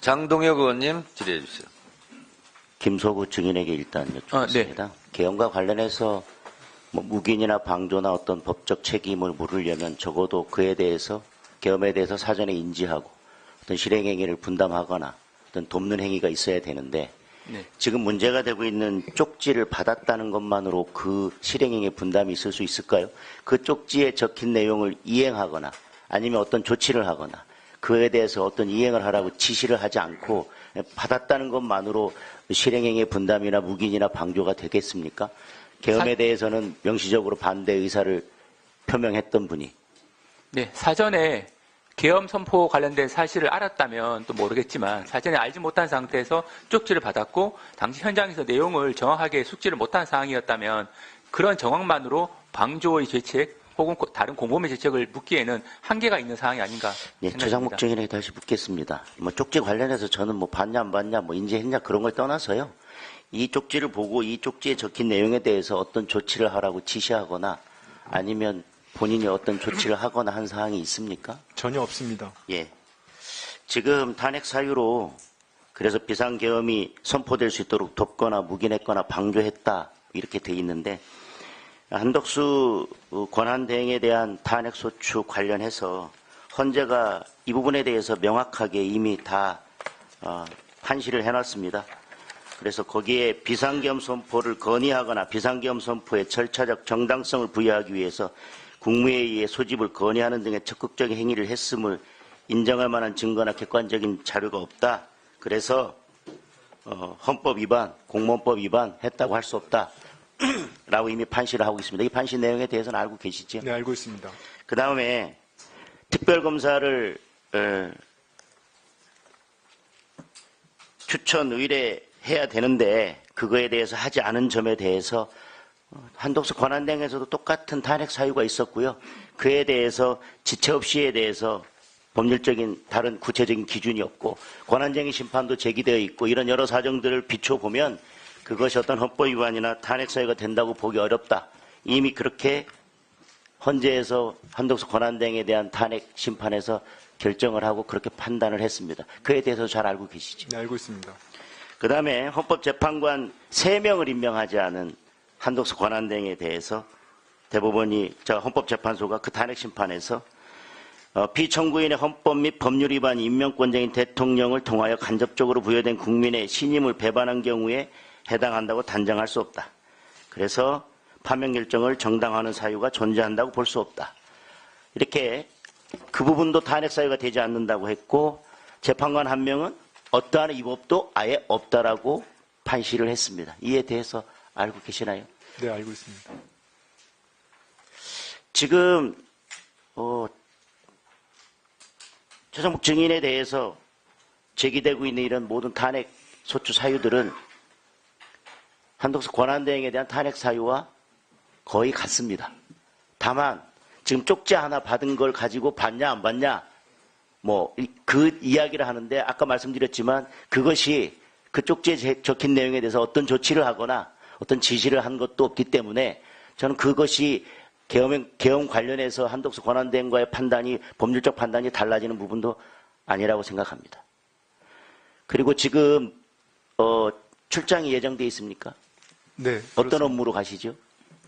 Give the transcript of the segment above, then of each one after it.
장동혁 의원님 질의해 주세요. 김소구 증인에게 일단 여쭙겠습니다. 네. 개헌과 관련해서 뭐 묵인이나 방조나 어떤 법적 책임을 물으려면 적어도 그에 대해서 계엄에 대해서 사전에 인지하고 어떤 실행 행위를 분담하거나 어떤 돕는 행위가 있어야 되는데 네. 지금 문제가 되고 있는 쪽지를 받았다는 것만으로 그 실행 행위 분담이 있을 수 있을까요? 그 쪽지에 적힌 내용을 이행하거나 아니면 어떤 조치를 하거나 그에 대해서 어떤 이행을 하라고 지시를 하지 않고 받았다는 것만으로 실행행위의 분담이나 묵인이나 방조가 되겠습니까? 계엄에 대해서는 명시적으로 반대 의사를 표명했던 분이. 네, 사전에 계엄 선포 관련된 사실을 알았다면 또 모르겠지만 사전에 알지 못한 상태에서 쪽지를 받았고 당시 현장에서 내용을 정확하게 숙지를 못한 상황이었다면 그런 정황만으로 방조의 죄책 혹은 다른 공범의 죄책을 묻기에는 한계가 있는 상황이 아닌가 네, 생각합니다. 최상목 증인에게 다시 묻겠습니다. 뭐 쪽지 관련해서 저는 뭐 봤냐 안 봤냐 뭐 인지했냐 그런 걸 떠나서요. 이 쪽지를 보고 이 쪽지에 적힌 내용에 대해서 어떤 조치를 하라고 지시하거나 아니면 본인이 어떤 조치를 하거나 한 사항이 있습니까? 전혀 없습니다. 예. 지금 탄핵 사유로 그래서 비상계엄이 선포될 수 있도록 돕거나 묵인했거나 방조했다 이렇게 돼 있는데 한덕수 권한대행에 대한 탄핵소추 관련해서 헌재가 이 부분에 대해서 명확하게 이미 다 판시를 해놨습니다. 그래서 거기에 비상계엄 선포를 건의하거나 비상계엄 선포의 절차적 정당성을 부여하기 위해서 국무회의의 소집을 건의하는 등의 적극적인 행위를 했음을 인정할 만한 증거나 객관적인 자료가 없다. 그래서 헌법 위반, 공무원법 위반 했다고 할 수 없다. 라고 이미 판시를 하고 있습니다. 이 판시 내용에 대해서는 알고 계시죠? 네, 알고 있습니다. 그 다음에 특별검사를 추천 의뢰해야 되는데 그거에 대해서 하지 않은 점에 대해서 한덕수 권한대행에서도 똑같은 탄핵 사유가 있었고요. 그에 대해서 지체 없이에 대해서 법률적인 다른 구체적인 기준이 없고 권한쟁의 심판도 제기되어 있고 이런 여러 사정들을 비춰보면 그것이 어떤 헌법 위반이나 탄핵 사유가 된다고 보기 어렵다. 이미 그렇게 헌재에서 한덕수 권한대행에 대한 탄핵 심판에서 결정을 하고 그렇게 판단을 했습니다. 그에 대해서 잘 알고 계시죠? 네, 알고 있습니다. 그 다음에 헌법재판관 3명을 임명하지 않은 한덕수 권한대행에 대해서 대법원이 헌법재판소가 그 탄핵 심판에서 피청구인의 헌법 및 법률 위반 임명권자인 대통령을 통하여 간접적으로 부여된 국민의 신임을 배반한 경우에 해당한다고 단정할 수 없다. 그래서 파면 결정을 정당화하는 사유가 존재한다고 볼 수 없다. 이렇게 그 부분도 탄핵 사유가 되지 않는다고 했고 재판관 1명은 어떠한 위법도 아예 없다라고 판시를 했습니다. 이에 대해서 알고 계시나요? 네, 알고 있습니다. 지금 최상목 증인에 대해서 제기되고 있는 이런 모든 탄핵 소추 사유들은 한덕수 권한대행에 대한 탄핵 사유와 거의 같습니다. 다만 지금 쪽지 하나 받은 걸 가지고 받냐 안 받냐 뭐 그 이야기를 하는데 아까 말씀드렸지만 그것이 그 쪽지에 적힌 내용에 대해서 어떤 조치를 하거나 어떤 지시를 한 것도 없기 때문에 저는 그것이 계엄 관련해서 한덕수 권한대행과의 판단이 법률적 판단이 달라지는 부분도 아니라고 생각합니다. 그리고 지금 출장이 예정돼 있습니까? 네. 어떤 그렇습니다. 업무로 가시죠?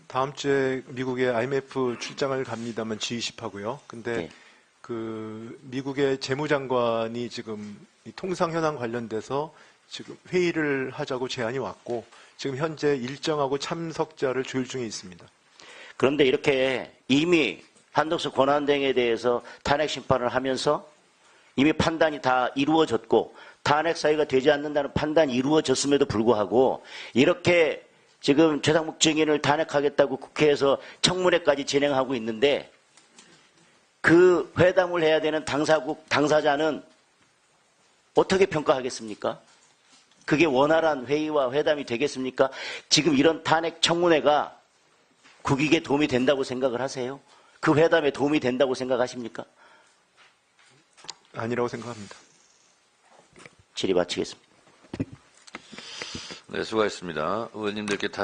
다음 주에 미국의 IMF 출장을 갑니다만 G20 하고요. 근데 네. 그 미국의 재무장관이 지금 이 통상 현안 관련돼서 지금 회의를 하자고 제안이 왔고 지금 현재 일정하고 참석자를 조율 중에 있습니다. 그런데 이렇게 이미 한덕수 권한대행에 대해서 탄핵 심판을 하면서 이미 판단이 다 이루어졌고 탄핵 사유가 되지 않는다는 판단이 이루어졌음에도 불구하고 이렇게 지금 최상목 증인을 탄핵하겠다고 국회에서 청문회까지 진행하고 있는데 그 회담을 해야 되는 당사자는 어떻게 평가하겠습니까? 그게 원활한 회의와 회담이 되겠습니까? 지금 이런 탄핵 청문회가 국익에 도움이 된다고 생각을 하세요? 그 회담에 도움이 된다고 생각하십니까? 아니라고 생각합니다. 질의 마치겠습니다. 네, 수고하셨습니다. 의원님들께 다시